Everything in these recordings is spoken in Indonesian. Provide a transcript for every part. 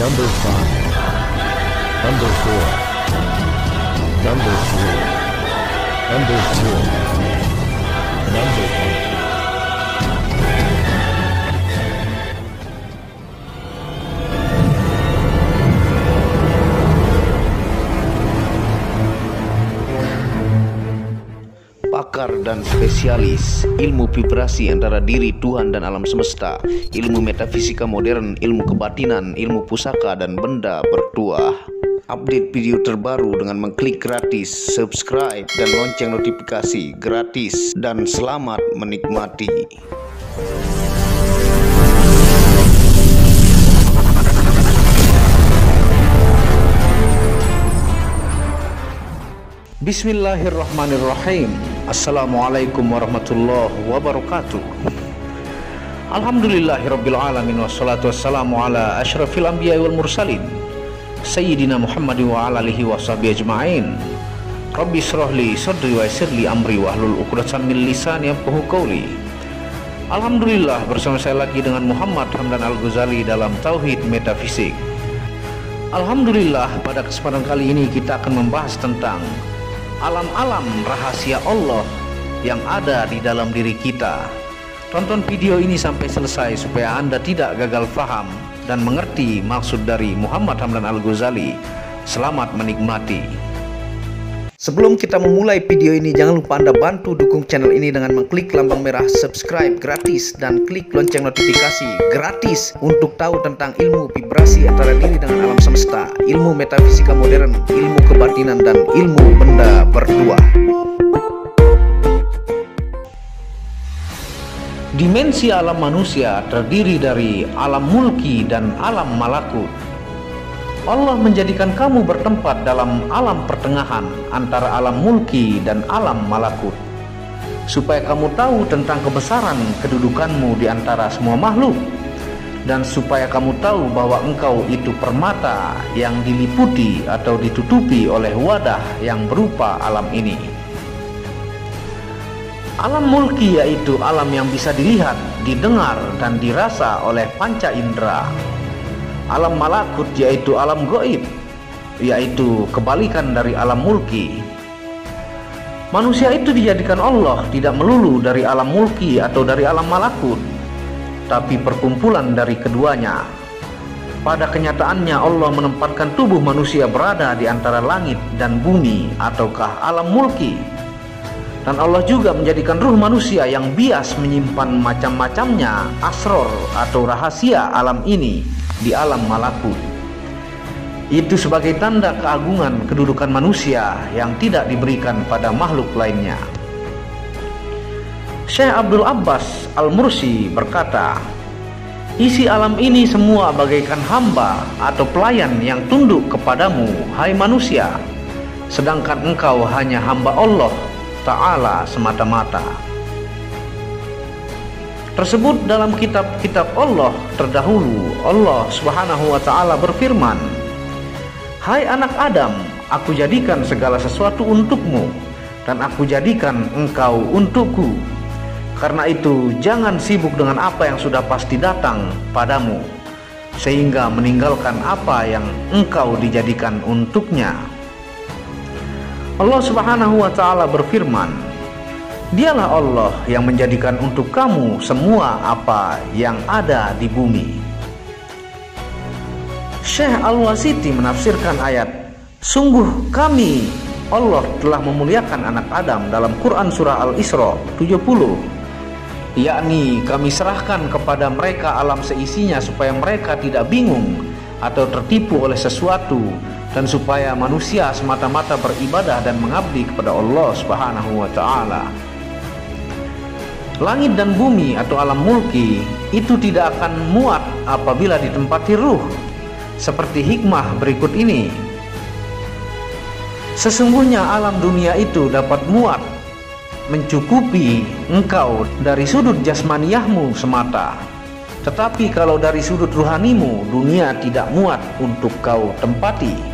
Number 5, Number 4, Number 3, Number 2, Number 1. Pakar dan spesialis ilmu vibrasi antara diri Tuhan dan alam semesta, ilmu metafisika modern, ilmu kebatinan, ilmu pusaka dan benda bertuah. Update video terbaru dengan mengklik gratis, subscribe dan lonceng notifikasi gratis, dan selamat menikmati. Bismillahirrahmanirrahim. Assalamualaikum warahmatullahi wabarakatuh. Alhamdulillahirabbil alamin, wassalatu wassalamu ala asyrafil anbiya'i wal mursalin sayyidina Muhammad wa ala alihi washabihi ajma'in. Rabbi shrahli sadri wa yassirli amri wahlul 'uqdatam min lisani yafqahu qawli. Alhamdulillah, bersama saya lagi dengan Muhammad Hamdan Al-Ghazali dalam Tauhid Metafisik. Alhamdulillah, pada kesempatan kali ini kita akan membahas tentang alam-alam rahasia Allah yang ada di dalam diri kita. Tonton video ini sampai selesai supaya Anda tidak gagal faham dan mengerti maksud dari Muhammad Hamdan Al-Ghazali. Selamat menikmati. Sebelum kita memulai video ini, jangan lupa Anda bantu dukung channel ini dengan mengklik lambang merah subscribe gratis dan klik lonceng notifikasi gratis untuk tahu tentang ilmu vibrasi antara diri dengan alam semesta, ilmu metafisika modern, ilmu kebatinan, dan ilmu benda bertuah. Dimensi alam manusia terdiri dari alam mulki dan alam malakut. Allah menjadikan kamu bertempat dalam alam pertengahan antara alam mulki dan alam malakut, supaya kamu tahu tentang kebesaran kedudukanmu di antara semua makhluk, dan supaya kamu tahu bahwa engkau itu permata yang diliputi atau ditutupi oleh wadah yang berupa alam ini. Alam mulki yaitu alam yang bisa dilihat, didengar, dan dirasa oleh panca indera. Alam malakut yaitu alam gaib, yaitu kebalikan dari alam mulki. Manusia itu dijadikan Allah tidak melulu dari alam mulki atau dari alam malakut, tapi perkumpulan dari keduanya. Pada kenyataannya Allah menempatkan tubuh manusia berada di antara langit dan bumi ataukah alam mulki. Dan Allah juga menjadikan ruh manusia yang bias menyimpan macam-macamnya asror atau rahasia alam ini di alam malakut. Itu sebagai tanda keagungan kedudukan manusia yang tidak diberikan pada makhluk lainnya. Syekh Abdul Abbas Al-Mursi berkata, isi alam ini semua bagaikan hamba atau pelayan yang tunduk kepadamu, hai manusia, sedangkan engkau hanya hamba Allah Ta'ala semata-mata. Tersebut dalam kitab-kitab Allah terdahulu. Allah Subhanahu wa Ta'ala berfirman, hai anak Adam, aku jadikan segala sesuatu untukmu, dan aku jadikan engkau untukku. Karena itu jangan sibuk dengan apa yang sudah pasti datang padamu, sehingga meninggalkan apa yang engkau dijadikan untuknya. Allah Subhanahu wa Ta'ala berfirman, dialah Allah yang menjadikan untuk kamu semua apa yang ada di bumi. Syekh Al-Wasiti menafsirkan ayat, sungguh kami Allah telah memuliakan anak Adam dalam Quran surah Al-Isra 70, yakni kami serahkan kepada mereka alam seisinya supaya mereka tidak bingung atau tertipu oleh sesuatu, dan supaya manusia semata-mata beribadah dan mengabdi kepada Allah Subhanahu wa Ta'ala. Langit dan bumi atau alam mulki itu tidak akan muat apabila ditempati ruh, seperti hikmah berikut ini. Sesungguhnya alam dunia itu dapat muat mencukupi engkau dari sudut jasmaniyahmu semata, tetapi kalau dari sudut ruhanimu, dunia tidak muat untuk kau tempati.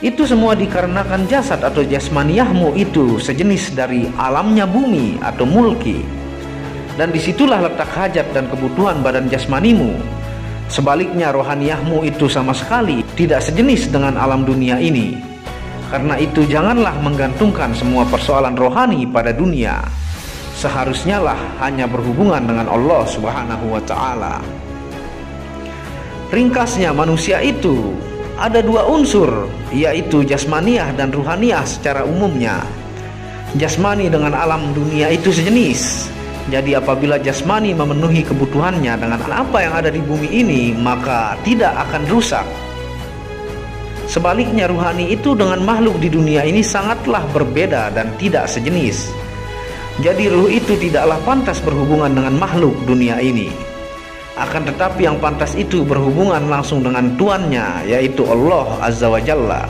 Itu semua dikarenakan jasad atau jasmaniyahmu itu sejenis dari alamnya bumi atau mulki, dan disitulah letak hajat dan kebutuhan badan jasmanimu. Sebaliknya rohaniyahmu itu sama sekali tidak sejenis dengan alam dunia ini. Karena itu janganlah menggantungkan semua persoalan rohani pada dunia. Seharusnya lah hanya berhubungan dengan Allah Subhanahu wa ta'ala. Ringkasnya, manusia itu ada dua unsur, yaitu jasmaniyah dan ruhaniyah secara umumnya. Jasmani dengan alam dunia itu sejenis. Jadi apabila jasmani memenuhi kebutuhannya dengan apa yang ada di bumi ini, maka tidak akan rusak. Sebaliknya ruhani itu dengan makhluk di dunia ini sangatlah berbeda dan tidak sejenis. Jadi ruh itu tidaklah pantas berhubungan dengan makhluk dunia ini. Akan tetapi yang pantas itu berhubungan langsung dengan tuannya, yaitu Allah Azza wa Jalla.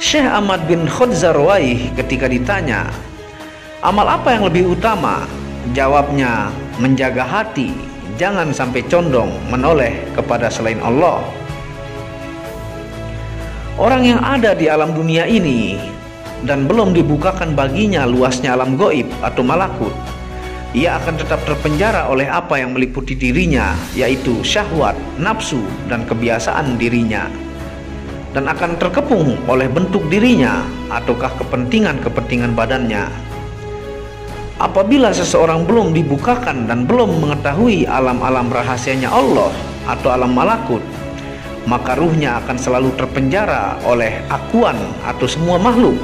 Syekh Ahmad bin Khodzarwaih ketika ditanya, amal apa yang lebih utama? Jawabnya, menjaga hati, jangan sampai condong menoleh kepada selain Allah. Orang yang ada di alam dunia ini dan belum dibukakan baginya luasnya alam gaib atau malakut, ia akan tetap terpenjara oleh apa yang meliputi dirinya, yaitu syahwat, nafsu, dan kebiasaan dirinya, dan akan terkepung oleh bentuk dirinya ataukah kepentingan-kepentingan badannya. Apabila seseorang belum dibukakan dan belum mengetahui alam-alam rahasianya Allah atau alam malakut, maka ruhnya akan selalu terpenjara oleh akuan atau semua makhluk.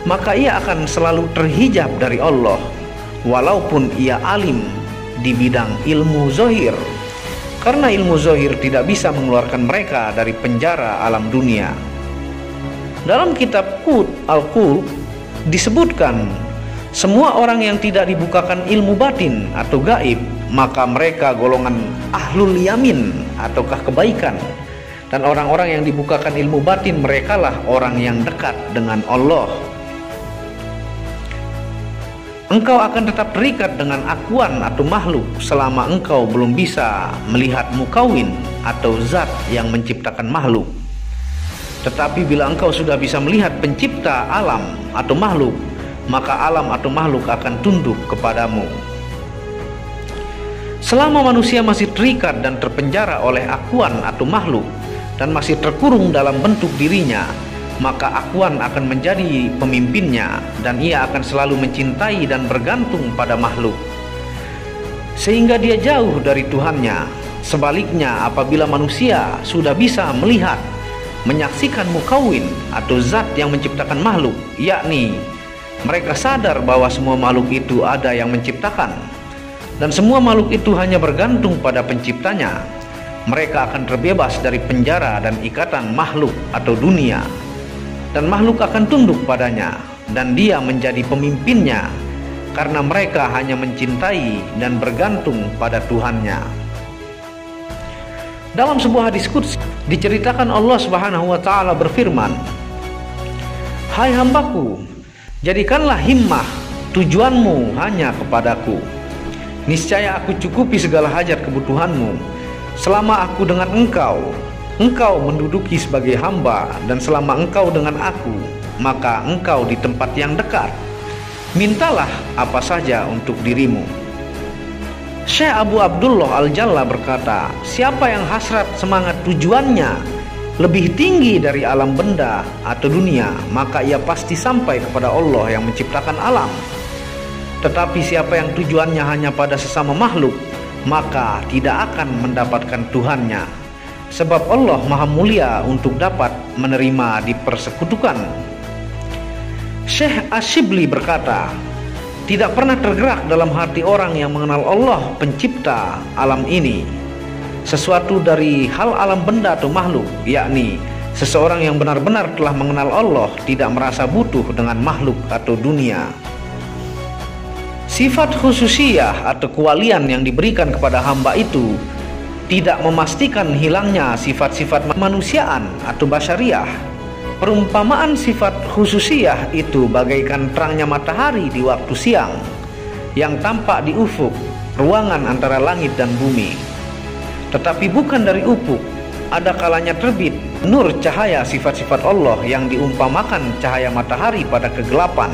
Maka ia akan selalu terhijab dari Allah, walaupun ia alim di bidang ilmu zohir, karena ilmu zohir tidak bisa mengeluarkan mereka dari penjara alam dunia. Dalam kitab Qut al-Qulub disebutkan, semua orang yang tidak dibukakan ilmu batin atau gaib, maka mereka golongan ahlul yamin ataukah kebaikan. Dan orang-orang yang dibukakan ilmu batin, merekalah orang yang dekat dengan Allah. Engkau akan tetap terikat dengan akuan atau makhluk selama engkau belum bisa melihat mukawin atau zat yang menciptakan makhluk. Tetapi bila engkau sudah bisa melihat pencipta alam atau makhluk, maka alam atau makhluk akan tunduk kepadamu. Selama manusia masih terikat dan terpenjara oleh akuan atau makhluk dan masih terkurung dalam bentuk dirinya, maka akuan akan menjadi pemimpinnya dan ia akan selalu mencintai dan bergantung pada makhluk, sehingga dia jauh dari Tuhannya. Sebaliknya, apabila manusia sudah bisa melihat, menyaksikan mukawin atau zat yang menciptakan makhluk, yakni mereka sadar bahwa semua makhluk itu ada yang menciptakan dan semua makhluk itu hanya bergantung pada penciptanya, mereka akan terbebas dari penjara dan ikatan makhluk atau dunia, dan makhluk akan tunduk padanya dan dia menjadi pemimpinnya karena mereka hanya mencintai dan bergantung pada Tuhannya. Dalam sebuah hadis qudsi diceritakan Allah Subhanahu wa ta'ala berfirman, "Hai hambaku, jadikanlah himmah tujuanmu hanya kepadaku. Niscaya aku cukupi segala hajat kebutuhanmu. Selama aku dengan engkau, engkau menduduki sebagai hamba, dan selama engkau dengan aku, maka engkau di tempat yang dekat. Mintalah apa saja untuk dirimu." Syekh Abu Abdullah Al-Jalla berkata, siapa yang hasrat semangat tujuannya lebih tinggi dari alam benda atau dunia, maka ia pasti sampai kepada Allah yang menciptakan alam. Tetapi siapa yang tujuannya hanya pada sesama makhluk, maka tidak akan mendapatkan Tuhannya, sebab Allah maha mulia untuk dapat menerima dipersekutukan. Syekh Ash-Shibli berkata, tidak pernah tergerak dalam hati orang yang mengenal Allah pencipta alam ini sesuatu dari hal alam benda atau makhluk, yakni seseorang yang benar-benar telah mengenal Allah tidak merasa butuh dengan makhluk atau dunia. Sifat khususiyah atau kewalian yang diberikan kepada hamba itu tidak memastikan hilangnya sifat-sifat kemanusiaan atau basyariah. Perumpamaan sifat khususiyah itu bagaikan terangnya matahari di waktu siang yang tampak di ufuk ruangan antara langit dan bumi. Tetapi bukan dari ufuk, ada kalanya terbit nur cahaya sifat-sifat Allah yang diumpamakan cahaya matahari pada kegelapan.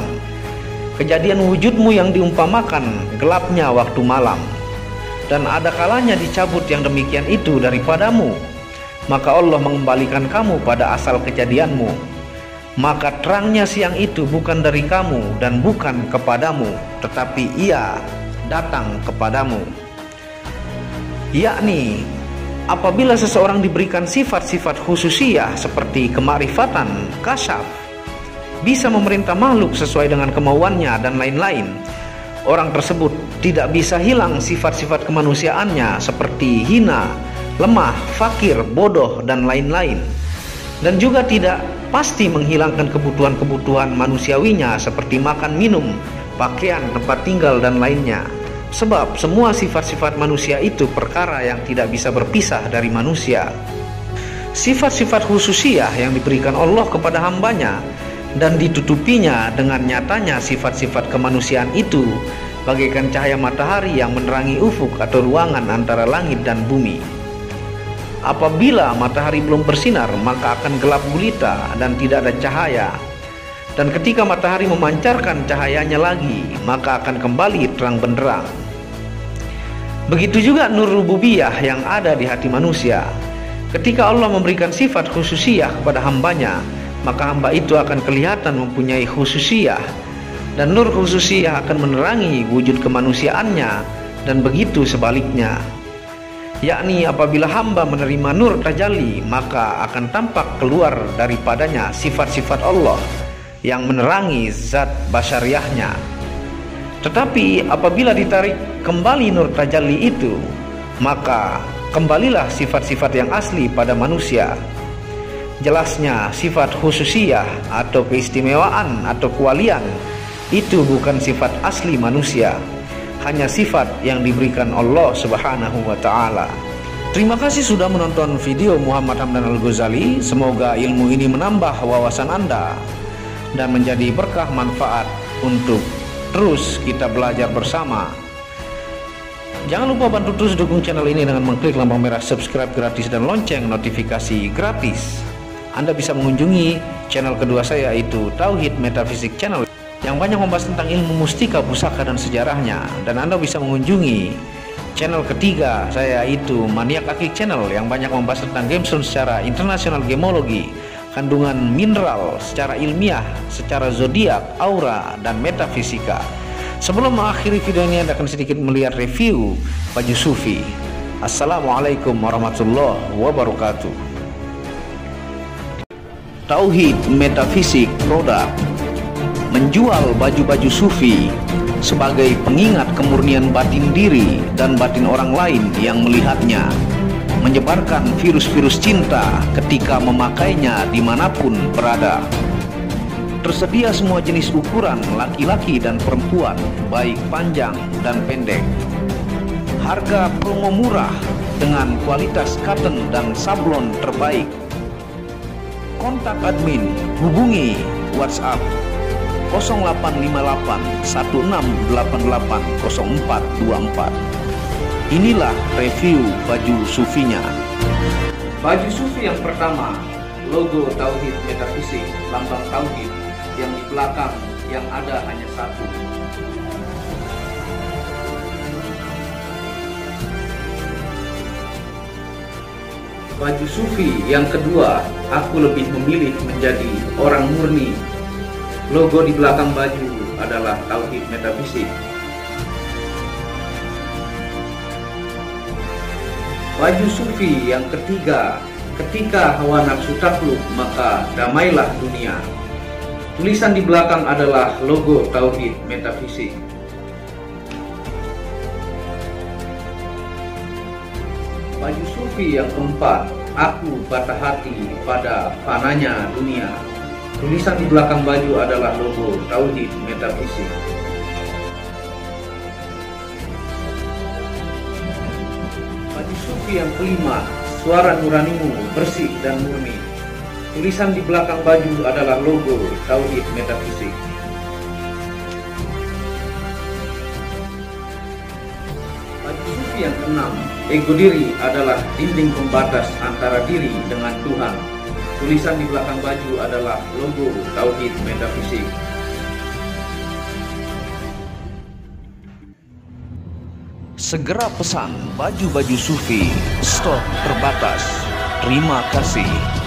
Kejadian wujudmu yang diumpamakan gelapnya waktu malam. dan ada kalanya dicabut yang demikian itu daripadamu, maka Allah mengembalikan kamu pada asal kejadianmu. Maka terangnya siang itu bukan dari kamu dan bukan kepadamu, tetapi ia datang kepadamu. Yakni apabila seseorang diberikan sifat-sifat khususiyah seperti kemarifatan, kasyaf, bisa memerintah makhluk sesuai dengan kemauannya dan lain-lain, orang tersebut tidak bisa hilang sifat-sifat kemanusiaannya seperti hina, lemah, fakir, bodoh, dan lain-lain. Dan juga tidak pasti menghilangkan kebutuhan-kebutuhan manusiawinya seperti makan, minum, pakaian, tempat tinggal, dan lainnya. Sebab semua sifat-sifat manusia itu perkara yang tidak bisa berpisah dari manusia. Sifat-sifat khususiyah yang diberikan Allah kepada hambanya dan ditutupinya dengan nyatanya sifat-sifat kemanusiaan itu bagaikan cahaya matahari yang menerangi ufuk atau ruangan antara langit dan bumi. Apabila matahari belum bersinar, maka akan gelap gulita dan tidak ada cahaya. Dan ketika matahari memancarkan cahayanya lagi, maka akan kembali terang benderang. Begitu juga nur rububiyah yang ada di hati manusia. Ketika Allah memberikan sifat khususiyah kepada hambanya, maka hamba itu akan kelihatan mempunyai khususiyah, dan nur khususiyah akan menerangi wujud kemanusiaannya, dan begitu sebaliknya. Yakni apabila hamba menerima nur tajalli, maka akan tampak keluar daripadanya sifat-sifat Allah yang menerangi zat basyariahnya. Tetapi apabila ditarik kembali nur tajalli itu, maka kembalilah sifat-sifat yang asli pada manusia. Jelasnya sifat khususiyah atau keistimewaan atau kewalian itu bukan sifat asli manusia, hanya sifat yang diberikan Allah Subhanahu wa ta'ala. Terima kasih sudah menonton video Muhammad Hamdan Al-Ghazali. Semoga ilmu ini menambah wawasan Anda dan menjadi berkah manfaat untuk terus kita belajar bersama. Jangan lupa bantu terus dukung channel ini dengan mengklik lambang merah subscribe gratis dan lonceng notifikasi gratis. Anda bisa mengunjungi channel kedua saya, yaitu Tauhid Metafisik Channel, yang banyak membahas tentang ilmu mustika, pusaka, dan sejarahnya. Dan Anda bisa mengunjungi channel ketiga saya, yaitu Maniak Akik Channel, yang banyak membahas tentang gemstone secara internasional, gemologi, kandungan mineral secara ilmiah, secara zodiak, aura, dan metafisika. Sebelum mengakhiri video ini, Anda akan sedikit melihat review baju sufi. Assalamualaikum warahmatullahi wabarakatuh. Tauhid Metafisik Produk menjual baju-baju sufi sebagai pengingat kemurnian batin diri dan batin orang lain yang melihatnya, menyebarkan virus-virus cinta ketika memakainya dimanapun berada. Tersedia semua jenis ukuran laki-laki dan perempuan, baik panjang dan pendek. Harga promo murah dengan kualitas cotton dan sablon terbaik. Kontak admin, hubungi WhatsApp 0858 1688 0424. Inilah review baju sufinya. Baju sufi yang pertama, logo Tauhid Metafisik, lambang Tauhid, yang di belakang yang ada hanya satu. Baju sufi yang kedua, aku lebih memilih menjadi orang murni. Logo di belakang baju adalah Tauhid Metafisik. Baju sufi yang ketiga, ketika hawa nafsu takluk, maka damailah dunia. Tulisan di belakang adalah logo Tauhid Metafisik. Baju sufi yang keempat, aku patah hati pada fananya dunia. Tulisan di belakang baju adalah logo Tauhid Metafisik. Baju sufi yang kelima, suara nuranimu bersih dan murni. Tulisan di belakang baju adalah logo Tauhid Metafisik. Baju sufi yang keenam, ego diri adalah dinding pembatas antara diri dengan Tuhan. Tulisan di belakang baju adalah logo Tauhid Metafisik. Segera pesan baju-baju sufi, stok terbatas. Terima kasih.